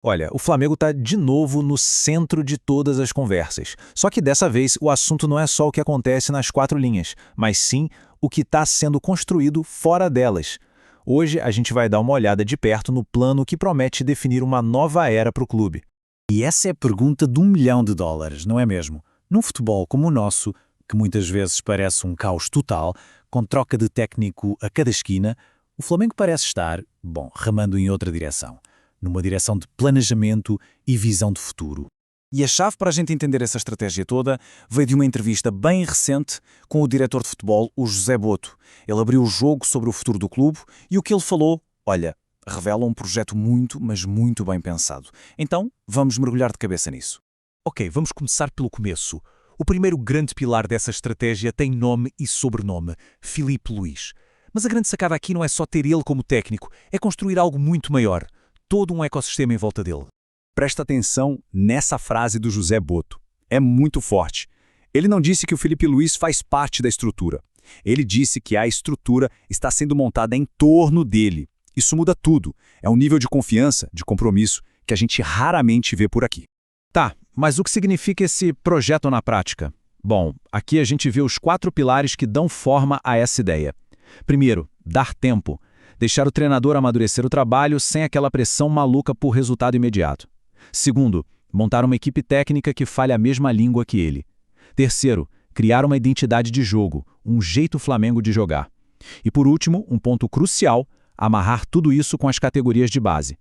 Olha, o Flamengo está de novo no centro de todas as conversas. Só que dessa vez o assunto não é só o que acontece nas quatro linhas, mas sim o que está sendo construído fora delas. Hoje a gente vai dar uma olhada de perto no plano que promete definir uma nova era para o clube. E essa é a pergunta de US$ 1 milhão, não é mesmo? Num futebol como o nosso, que muitas vezes parece um caos total, com troca de técnico a cada esquina, o Flamengo parece estar, remando em outra direção. Numa direção de planejamento e visão de futuro. E a chave para a gente entender essa estratégia toda veio de uma entrevista bem recente com o diretor de futebol, o José Boto. Ele abriu o jogo sobre o futuro do clube e o que ele falou, olha, revela um projeto muito, mas muito bem pensado. Então, vamos mergulhar de cabeça nisso. Ok, vamos começar pelo começo. O primeiro grande pilar dessa estratégia tem nome e sobrenome, Filipe Luís. Mas a grande sacada aqui não é só ter ele como técnico, é construir algo muito maior. Todo um ecossistema em volta dele. Presta atenção nessa frase do José Boto. É muito forte. Ele não disse que o Filipe Luís faz parte da estrutura. Ele disse que a estrutura está sendo montada em torno dele. Isso muda tudo. É um nível de confiança, de compromisso, que a gente raramente vê por aqui. Tá, mas o que significa esse projeto na prática? Bom, aqui a gente vê os 4 pilares que dão forma a essa ideia. Primeiro, dar tempo. Deixar o treinador amadurecer o trabalho sem aquela pressão maluca por resultado imediato. Segundo, montar uma equipe técnica que fale a mesma língua que ele. Terceiro, criar uma identidade de jogo, um jeito Flamengo de jogar. E por último, um ponto crucial, amarrar tudo isso com as categorias de base.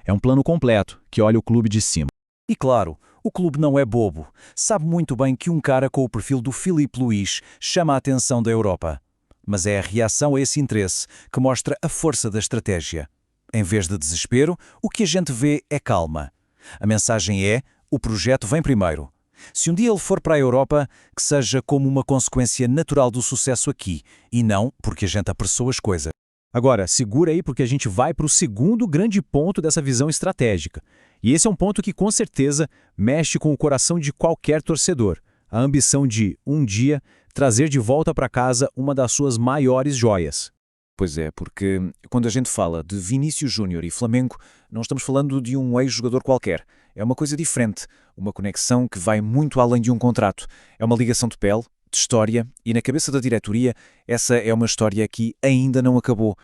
É um plano completo, que olha o clube de cima. E claro, o clube não é bobo. Sabe muito bem que um cara com o perfil do Filipe Luís chama a atenção da Europa. Mas é a reação a esse interesse que mostra a força da estratégia. Em vez de desespero, o que a gente vê é calma. A mensagem é, o projeto vem primeiro. Se um dia ele for para a Europa, que seja como uma consequência natural do sucesso aqui, e não porque a gente apressou as coisas. Agora, segura aí porque a gente vai para o segundo grande ponto dessa visão estratégica. E esse é um ponto que com certeza mexe com o coração de qualquer torcedor. A ambição de, um dia, trazer de volta para casa uma das suas maiores joias. Pois é, porque quando a gente fala de Vinícius Júnior e Flamengo, não estamos falando de um ex-jogador qualquer. É uma coisa diferente, uma conexão que vai muito além de um contrato. É uma ligação de pele, de história, e na cabeça da diretoria, essa é uma história que ainda não acabou.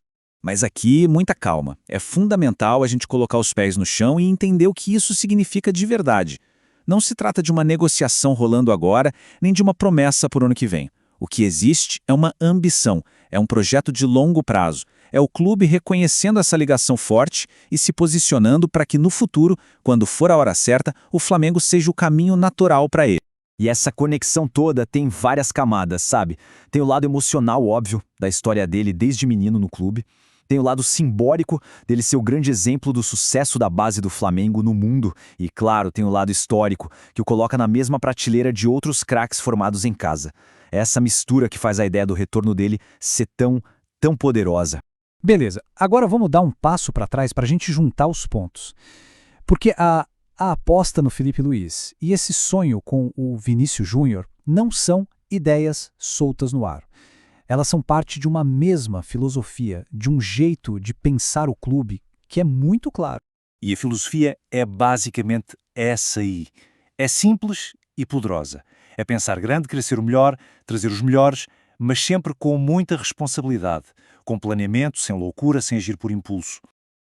Mas aqui, muita calma. É fundamental a gente colocar os pés no chão e entender o que isso significa de verdade. Não se trata de uma negociação rolando agora, nem de uma promessa por ano que vem. O que existe é uma ambição, é um projeto de longo prazo. É o clube reconhecendo essa ligação forte e se posicionando para que no futuro, quando for a hora certa, o Flamengo seja o caminho natural para ele. E essa conexão toda tem várias camadas, sabe? Tem o lado emocional, óbvio, da história dele desde menino no clube. Tem o lado simbólico dele ser o grande exemplo do sucesso da base do Flamengo no mundo. E, claro, tem o lado histórico, que o coloca na mesma prateleira de outros craques formados em casa. É essa mistura que faz a ideia do retorno dele ser tão poderosa. Beleza, agora vamos dar um passo para trás para a gente juntar os pontos. Porque a aposta no Filipe Luís e esse sonho com o Vinícius Júnior não são ideias soltas no ar. Elas são parte de uma mesma filosofia, de um jeito de pensar o clube que é muito claro. E a filosofia é basicamente essa aí. É simples e poderosa. É pensar grande, crescer o melhor, trazer os melhores, mas sempre com muita responsabilidade, com planeamento, sem loucura, sem agir por impulso.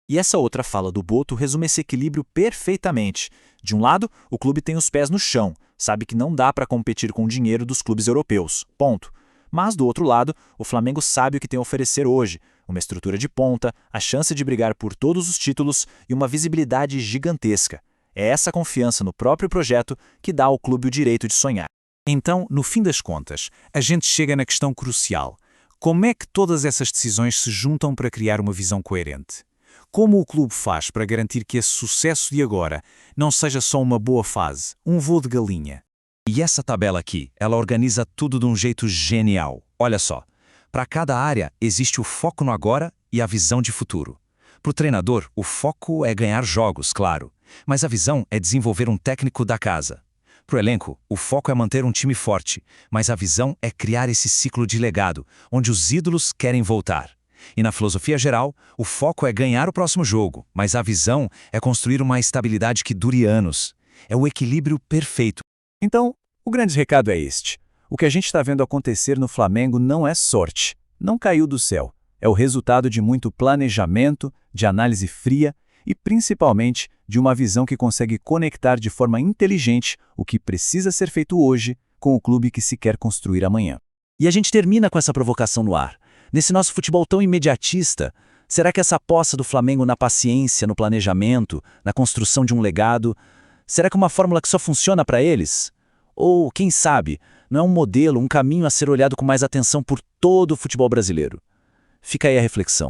E essa outra fala do Boto resume esse equilíbrio perfeitamente. De um lado, o clube tem os pés no chão, sabe que não dá para competir com o dinheiro dos clubes europeus, ponto. Mas, do outro lado, o Flamengo sabe o que tem a oferecer hoje, uma estrutura de ponta, a chance de brigar por todos os títulos e uma visibilidade gigantesca. É essa confiança no próprio projeto que dá ao clube o direito de sonhar. Então, no fim das contas, a gente chega na questão crucial. Como é que todas essas decisões se juntam para criar uma visão coerente? Como o clube faz para garantir que esse sucesso de agora não seja só uma boa fase, um voo de galinha? E essa tabela aqui, ela organiza tudo de um jeito genial. Olha só, para cada área existe o foco no agora e a visão de futuro. Para o treinador, o foco é ganhar jogos, claro, mas a visão é desenvolver um técnico da casa. Para o elenco, o foco é manter um time forte, mas a visão é criar esse ciclo de legado, onde os ídolos querem voltar. E na filosofia geral, o foco é ganhar o próximo jogo, mas a visão é construir uma estabilidade que dure anos. É o equilíbrio perfeito. Então, o grande recado é este. O que a gente está vendo acontecer no Flamengo não é sorte, não caiu do céu. É o resultado de muito planejamento, de análise fria e, principalmente, de uma visão que consegue conectar de forma inteligente o que precisa ser feito hoje com o clube que se quer construir amanhã. E a gente termina com essa provocação no ar. Nesse nosso futebol tão imediatista, será que essa aposta do Flamengo na paciência, no planejamento, na construção de um legado, será que é uma fórmula que só funciona para eles? Ou, quem sabe, não é um modelo, um caminho a ser olhado com mais atenção por todo o futebol brasileiro? Fica aí a reflexão.